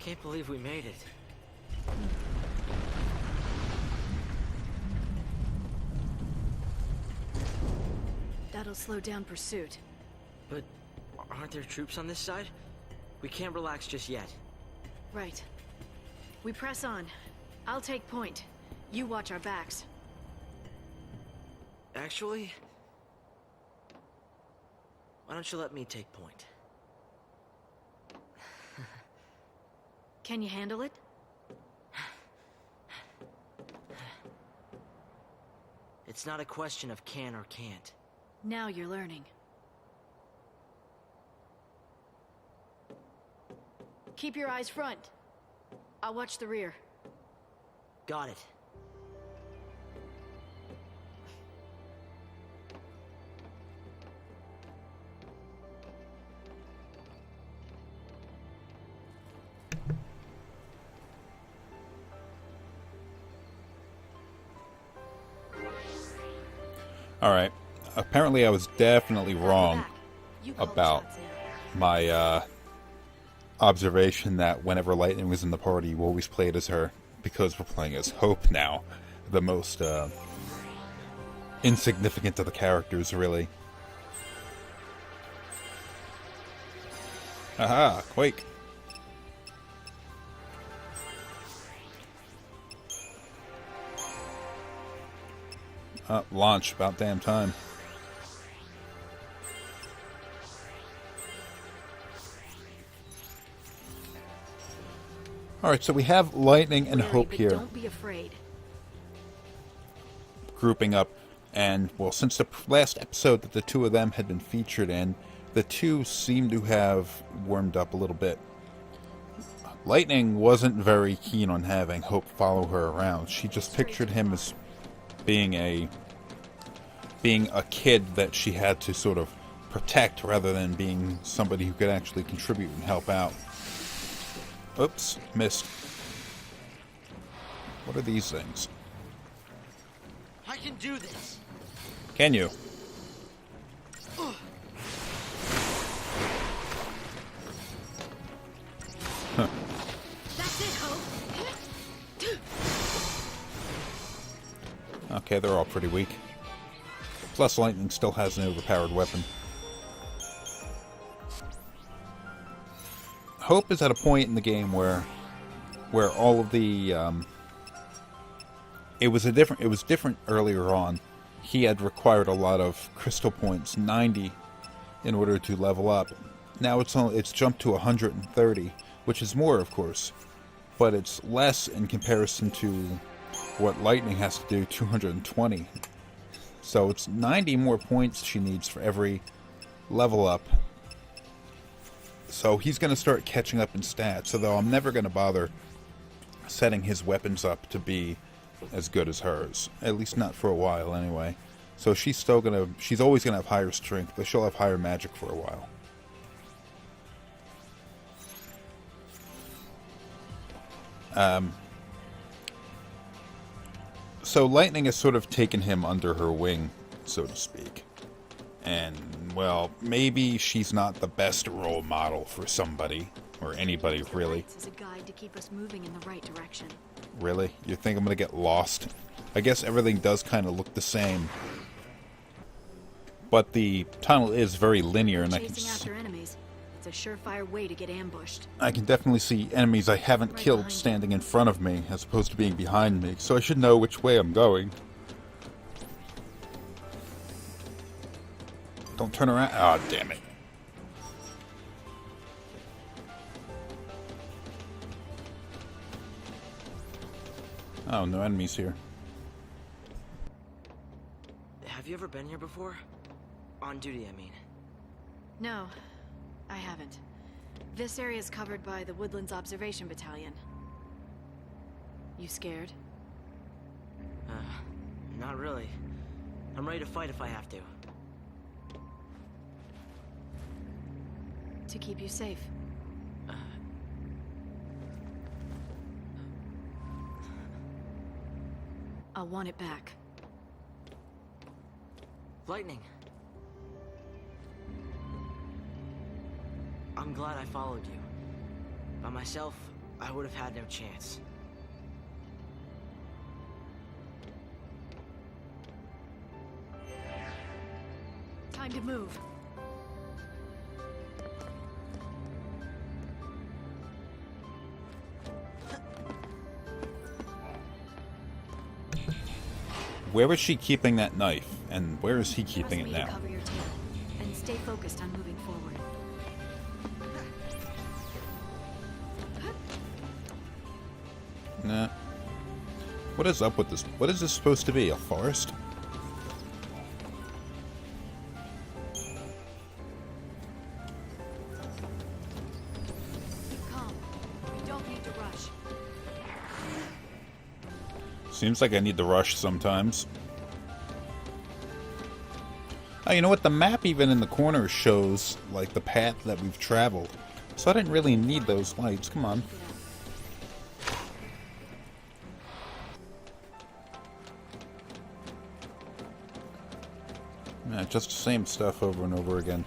can't believe we made it. That'll slow down pursuit. But aren't there troops on this side? We can't relax just yet. Right. We press on. I'll take point. You watch our backs. Actually, why don't you let me take point? Can you handle it? It's not a question of can or can't. Now you're learning. Keep your eyes front. I'll watch the rear. Got it. Alright. Apparently I was definitely wrong about my observation that whenever Lightning was in the party, you always played as her, because we're playing as Hope now. The most insignificant of the characters, really. Aha! Quake! Launch. About damn time. Alright, so we have Lightning and Hope here. Don't be afraid. Grouping up. And, well, since the last episode that the two of them had been featured in, the two seem to have warmed up a little bit. Lightning wasn't very keen on having Hope follow her around. She just pictured him as being a kid that she had to sort of protect rather than being somebody who could actually contribute and help out. Oops, missed. What are these things? I can do this. Can you? Huh. That's it, Hope. Okay, they're all pretty weak. Plus, Lightning still has an overpowered weapon. Hope is at a point in the game where all of the it was different earlier on. He had required a lot of crystal points, 90, in order to level up. Now it's jumped to 130, which is more, of course, but it's less in comparison to what Lightning has to do, 220. So it's 90 more points she needs for every level up. So he's going to start catching up in stats, although I'm never going to bother setting his weapons up to be as good as hers. At least not for a while, anyway. So she's always going to have higher strength, but she'll have higher magic for a while. So Lightning has sort of taken him under her wing, so to speak. And, well, maybe she's not the best role model for somebody, or anybody, really. Is a guide to keep us moving in the right direction. Really? You think I'm gonna get lost? I guess everything does kind of look the same. But the tunnel is very linear, and I can Chasing after enemies. It's a surefire way to get ambushed. I can definitely see enemies I haven't killed standing in front of me, as opposed to being behind me, so I should know which way I'm going. Don't turn around. Ah, damn it. Oh, no enemies here. Have you ever been here before? On duty, I mean. No, I haven't. This area is covered by the Woodlands Observation Battalion. You scared? Not really. I'm ready to fight if I have to. To keep you safe. I'll want it back. Lightning. I'm glad I followed you. By myself, I would have had no chance. Time to move. Where is she keeping that knife? And where is he keeping it Trust me to now? cover your tail, and stay focused on moving forward. Nah. What is up with this? What is this supposed to be? A forest? Keep calm. You don't need to rush. Seems like I need to rush sometimes. Oh, you know what? The map even in the corner shows, like, the path that we've traveled. So I didn't really need those lights. Come on. Yeah, just the same stuff over and over again.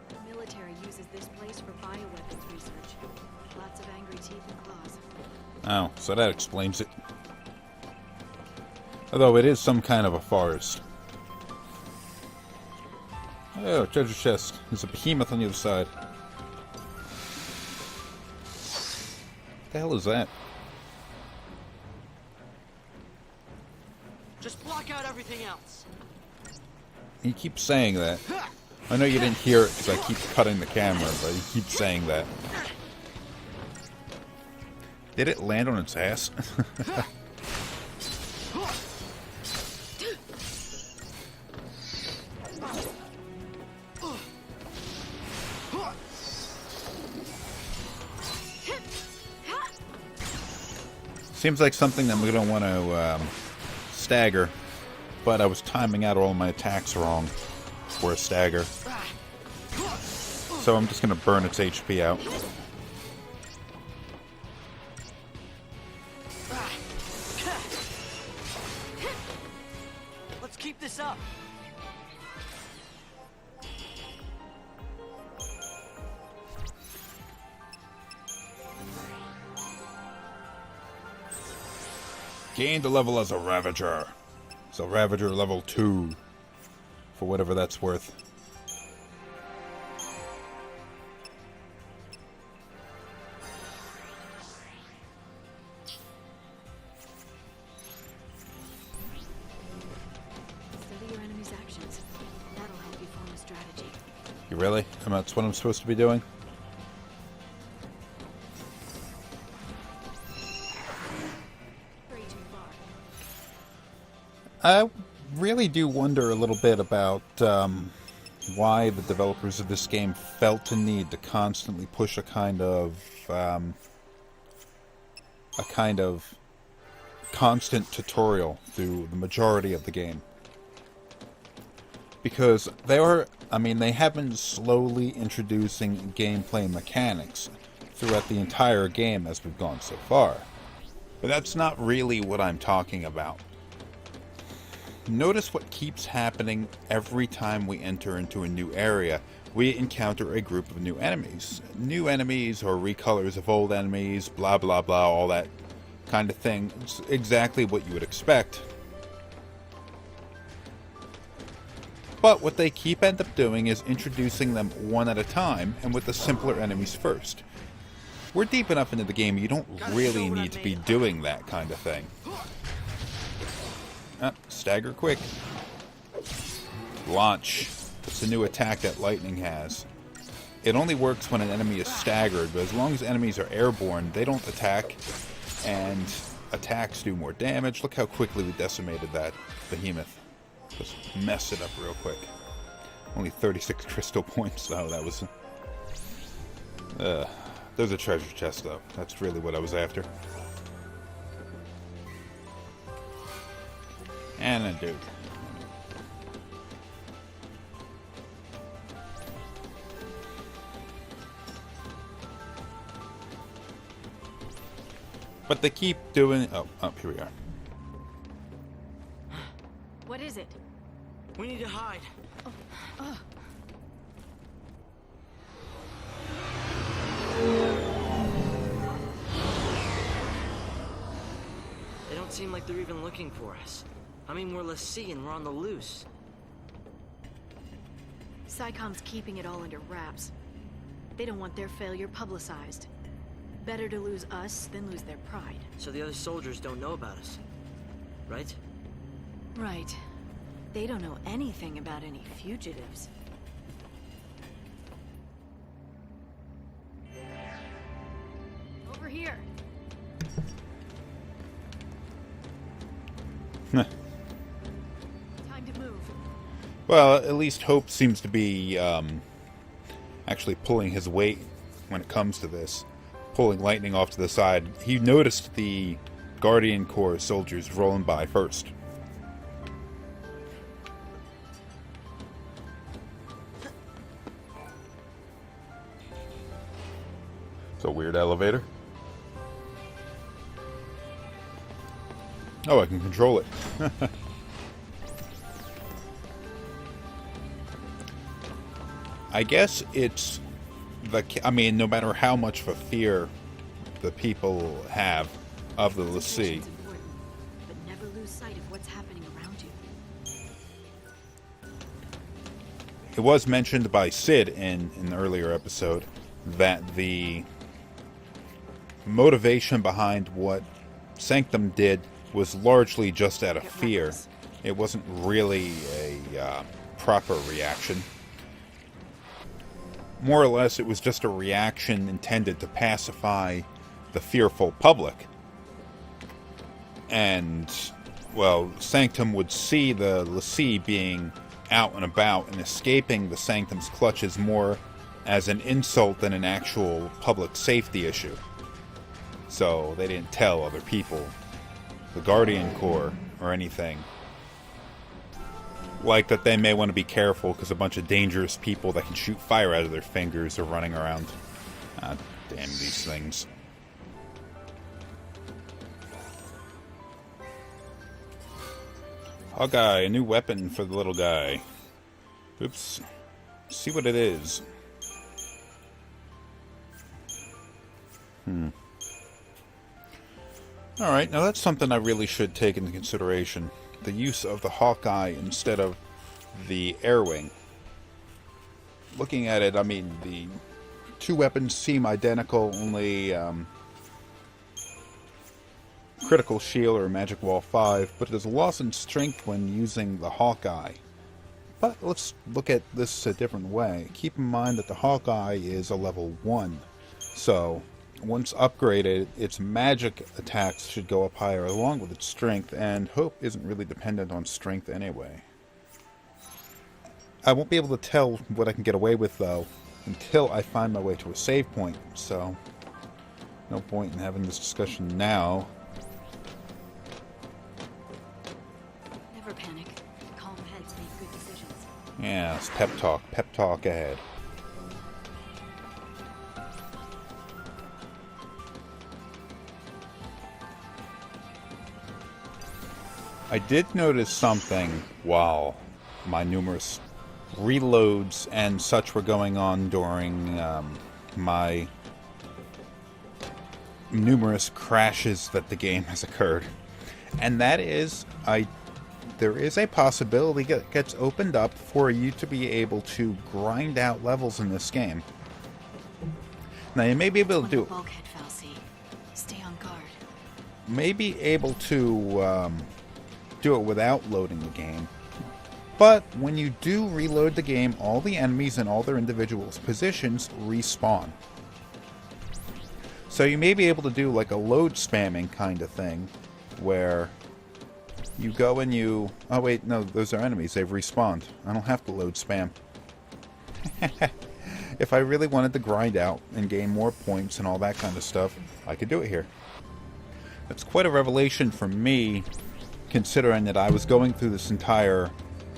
The military uses this place for bioweapons research. Lots of angry teeth and claws. Oh, so that explains it. Although it is some kind of a forest. Oh, treasure chest. There's a behemoth on the other side. What the hell is that? Just block out everything else. You keep saying that. I know you didn't hear it because I keep cutting the camera, but you keep saying that. Did it land on its ass? Seems like something that we don't want to stagger, but I was timing out all my attacks wrong for a stagger. So I'm just going to burn its HP out. Let's keep this up. Gained a level as a Ravager. So Ravager level 2. For whatever that's worth. Study your enemy's actions. That'll help you form a strategy. You really? That's what I'm supposed to be doing? Way too far. I really do wonder a little bit about why the developers of this game felt the need to constantly push a kind of constant tutorial through the majority of the game. Because they have been slowly introducing gameplay mechanics throughout the entire game as we've gone so far. But that's not really what I'm talking about. Notice what keeps happening every time we enter into a new area. We encounter a group of new enemies. New enemies or recolors of old enemies, blah blah blah, all that kind of thing. It's exactly what you would expect. But what they keep end up doing is introducing them one at a time and with the simpler enemies first. We're deep enough into the game, you don't really need to be doing that kind of thing. Stagger quick. Launch. It's a new attack that lightning has. It only works when an enemy is staggered, but as long as enemies are airborne, they don't attack, and attacks do more damage. Look how quickly we decimated that behemoth. Just messed it up real quick. Only 36 crystal points, though. That was... there's a treasure chest, though. That's really what I was after. And a dude. But they keep doing... Oh, here we are. What is it? We need to hide. seem like they're even looking for us. I mean, we're fal'cie and we're on the loose. SciComm's keeping it all under wraps. They don't want their failure publicized. Better to lose us than lose their pride. So the other soldiers don't know about us, right? Right. They don't know anything about any fugitives. Over here. Time to move. Well, at least Hope seems to be actually pulling his weight when it comes to this. Pulling Lightning off to the side. He noticed the Guardian Corps soldiers rolling by first. It's a weird elevator. Oh, I can control it. I guess it's I mean, no matter how much of a fear the people have of the fal'cie, but never lose sight of what's happening around you. it was mentioned by Sid in an earlier episode that the motivation behind what Sanctum did was largely just out of fear. It wasn't really a proper reaction. More or less, it was just a reaction intended to pacify the fearful public. And, well, Sanctum would see the fal'cie being out and about and escaping the Sanctum's clutches more as an insult than an actual public safety issue. So they didn't tell other people, the Guardian Corps, or anything. Like that they may want to be careful because a bunch of dangerous people that can shoot fire out of their fingers are running around. Ah, damn these things. Hawkeye, a new weapon for the little guy. Oops. See what it is. Alright, now that's something I really should take into consideration. The use of the Hawkeye instead of the Airwing. Looking at it, I mean, the two weapons seem identical, only critical shield or magic wall 5, but there's a loss in strength when using the Hawkeye. But let's look at this a different way. Keep in mind that the Hawkeye is a level 1, so once upgraded, its magic attacks should go up higher along with its strength, and Hope isn't really dependent on strength anyway. I won't be able to tell what I can get away with, though, until I find my way to a save point, so no point in having this discussion now. Never panic. Calm heads make good decisions. Yeah, it's pep talk. Pep talk ahead. I did notice something while my numerous reloads and such were going on during my numerous crashes that the game has occurred. And that is, there is a possibility that gets opened up for you to be able to grind out levels in this game. Now, you may be able to do it. Bulkhead, fal'cie. Stay on guard. May be able to do it without loading the game. But when you do reload the game, all the enemies and all their individual positions respawn. So you may be able to do like a load spamming kind of thing, where you go and you... Oh wait, no, those are enemies. They've respawned. I don't have to load spam. If I really wanted to grind out and gain more points and all that kind of stuff, I could do it here. That's quite a revelation for me, considering that I was going through this entire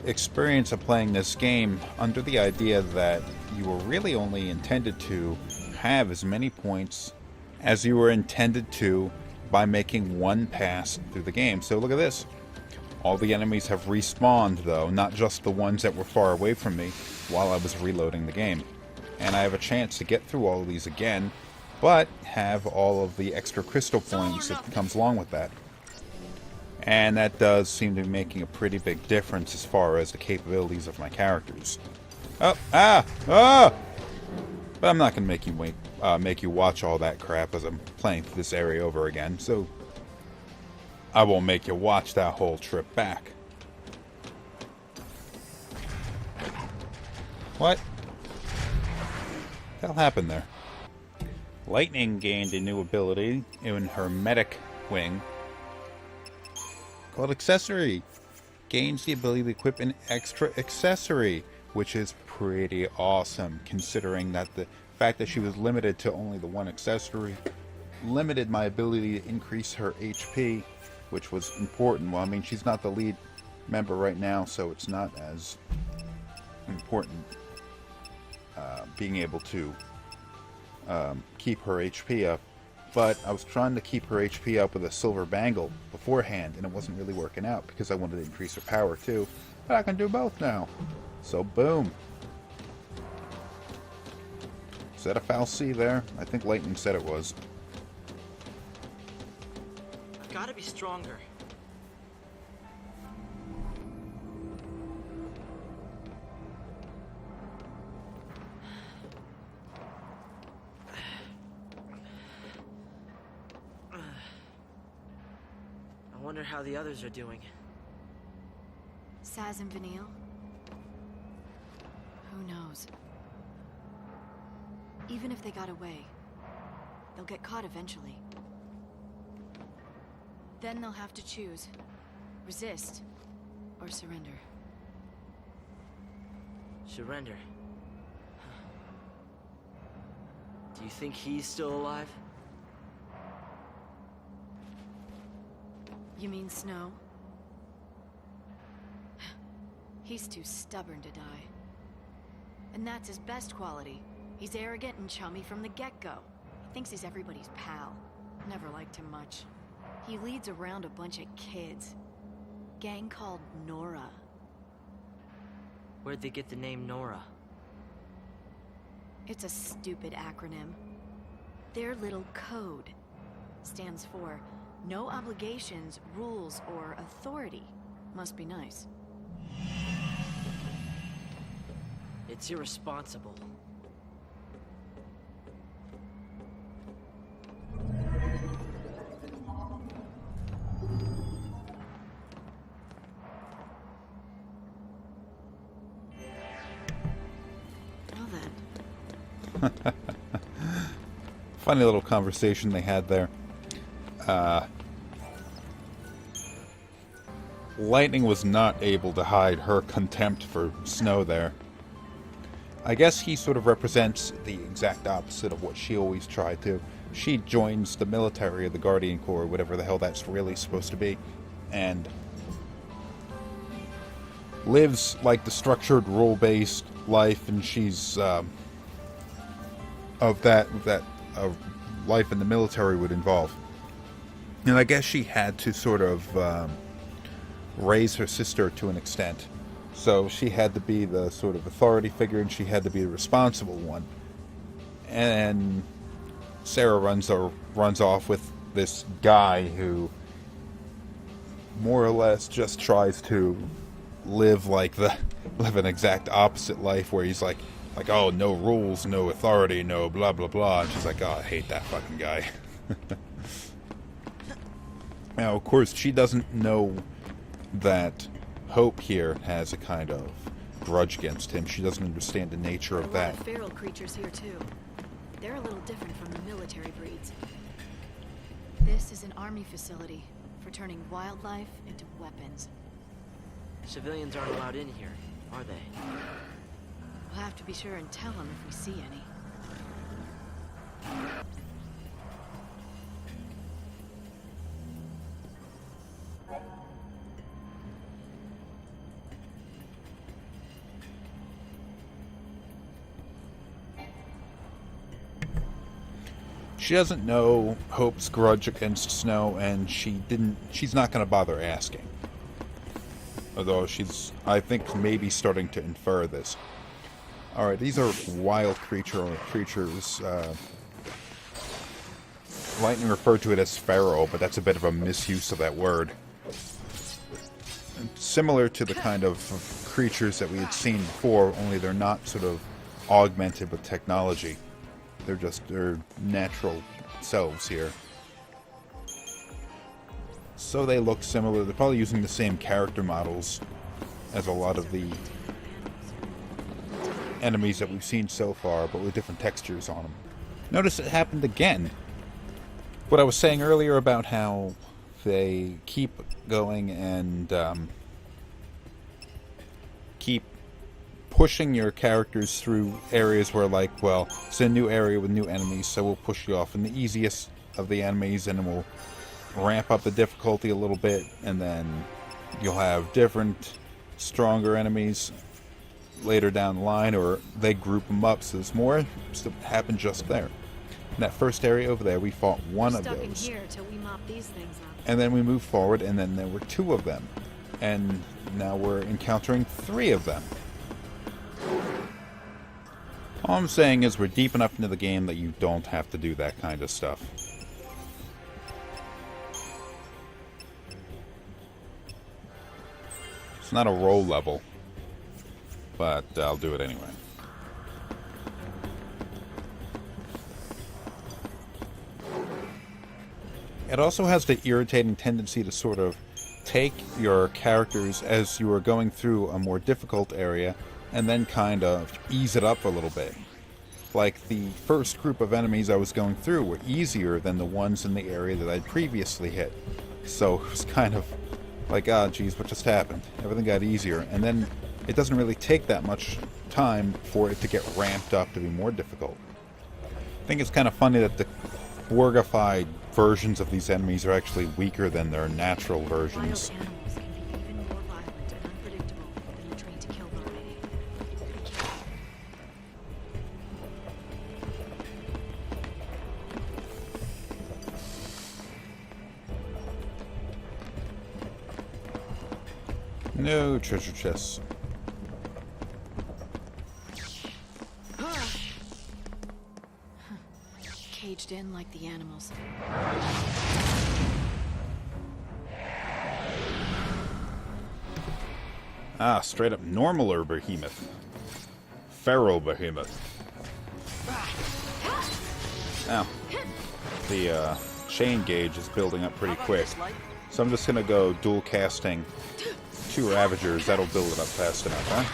experience of playing this game under the idea that you were really only intended to have as many points as you were intended to by making one pass through the game. So look at this. All the enemies have respawned, though, not just the ones that were far away from me while I was reloading the game. And I have a chance to get through all of these again, but have all of the extra crystal points that comes along with that. And that does seem to be making a pretty big difference as far as the capabilities of my characters. Oh, ah! But I'm not going to make you watch all that crap as I'm playing this area over again, so I won't make you watch that whole trip back. What the hell happened there? Lightning gained a new ability in her medic wing called Accessory. Gains the ability to equip an extra accessory, which is pretty awesome, considering that the fact that she was limited to only the one accessory limited my ability to increase her HP, which was important. Well, I mean, she's not the lead member right now, so it's not as important being able to keep her HP up. But I was trying to keep her HP up with a silver bangle beforehand, and it wasn't really working out because I wanted to increase her power too. But I can do both now. So boom. Is that a fal'cie there? I think Lightning said it was. I've got to be stronger. I wonder how the others are doing. Saz and Vanille? Who knows? Even if they got away, they'll get caught eventually. Then they'll have to choose. Resist, or surrender. Surrender. Do you think he's still alive? You mean Snow? He's too stubborn to die. And that's his best quality. He's arrogant and chummy from the get-go. He thinks he's everybody's pal. Never liked him much. He leads around a bunch of kids. Gang called Nora. Where'd they get the name Nora? It's a stupid acronym. Their little code stands for no obligations, rules, or authority. Must be nice. It's irresponsible. Well then. Funny little conversation they had there. Lightning was not able to hide her contempt for Snow there. I guess he sort of represents the exact opposite of what she always tried to. She joins the military or the Guardian Corps, whatever the hell that's really supposed to be, and lives like the structured, rule-based life, and she's of that life in the military would involve. And I guess she had to sort of raise her sister to an extent. So she had to be the sort of authority figure, and she had to be the responsible one. And Sarah runs off with this guy who more or less just tries to live an exact opposite life, where he's like, oh, no rules, no authority, no blah blah blah. And she's like, oh, I hate that fucking guy. Now, of course, she doesn't know that Hope here has a kind of grudge against him. She doesn't understand the nature of that. A lot of feral creatures here too. They're a little different from the military breeds. This is an army facility for turning wildlife into weapons. Civilians aren't allowed in here, are they? We'll have to be sure and tell them if we see any. She doesn't know Hope's grudge against Snow, and she's not going to bother asking. Although she's, I think, maybe starting to infer this. Alright, these are wild creatures. Lightning referred to it as feral, but that's a bit of a misuse of that word. similar to the kind of creatures that we had seen before, only they're not sort of augmented with technology. They're just their natural selves here. So they look similar. They're probably using the same character models as a lot of the enemies that we've seen so far, but with different textures on them. Notice it happened again. What I was saying earlier about how they keep going and keep pushing your characters through areas where, like, well, it's a new area with new enemies, so we'll push you off in the easiest of the enemies, and we'll ramp up the difficulty a little bit, and then you'll have different, stronger enemies later down the line, or they group them up, so there's more stuff happened just there. In that first area over there, we fought one of Stuck in those. here till we mop these things up. And then we moved forward, and then there were 2 of them. And now we're encountering 3 of them. All I'm saying is we're deep enough into the game that you don't have to do that kind of stuff. It's not a roll level, but I'll do it anyway. It also has the irritating tendency to sort of take your characters as you are going through a more difficult area and then kind of ease it up a little bit. Like the first group of enemies I was going through were easier than the ones in the area that I'd previously hit. So it was kind of like, ah, geez, what just happened? Everything got easier, and then it doesn't really take that much time for it to get ramped up to be more difficult. I think it's kind of funny that the Borgified versions of these enemies are actually weaker than their natural versions. Wild animals can be even more violent and unpredictable than the trained to kill variety. No treasure chests. Caged in like the animals. Ah, straight up normaler behemoth. Feral behemoth. Now, the chain gauge is building up pretty quick. So I'm just gonna go dual casting 2 Ravagers. That'll build it up fast enough, huh?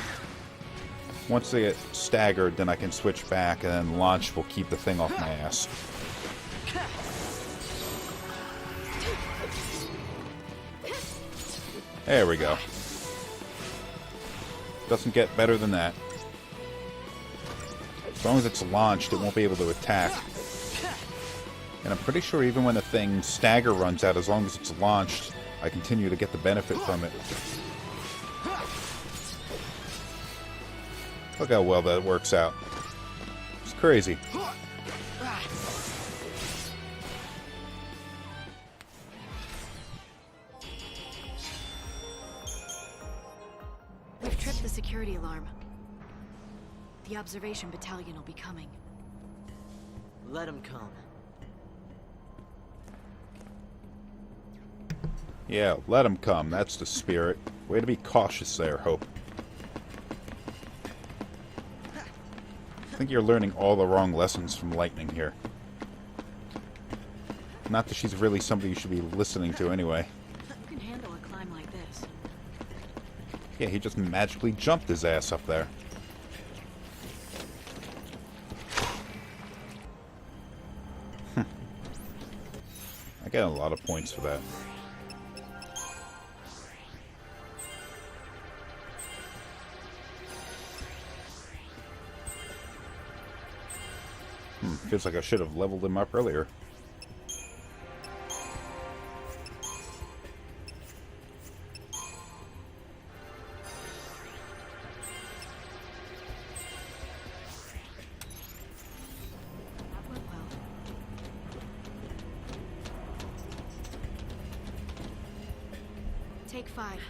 Once they get staggered, then I can switch back, and then launch will keep the thing off my ass. There we go. Doesn't get better than that. As long as it's launched, it won't be able to attack. And I'm pretty sure even when the thing's stagger runs out, as long as it's launched, I continue to get the benefit from it. Look how well that works out. It's crazy. We've tripped the security alarm. The observation battalion will be coming. Let him come. Yeah, let them come. That's the spirit. Way to be cautious there, Hope. I think you're learning all the wrong lessons from Lightning here. Not that she's really somebody you should be listening to anyway. Who can handle a climb like this? Yeah, he just magically jumped his ass up there. I get a lot of points for that. Feels like I should have leveled him up earlier. That went well. Take 5.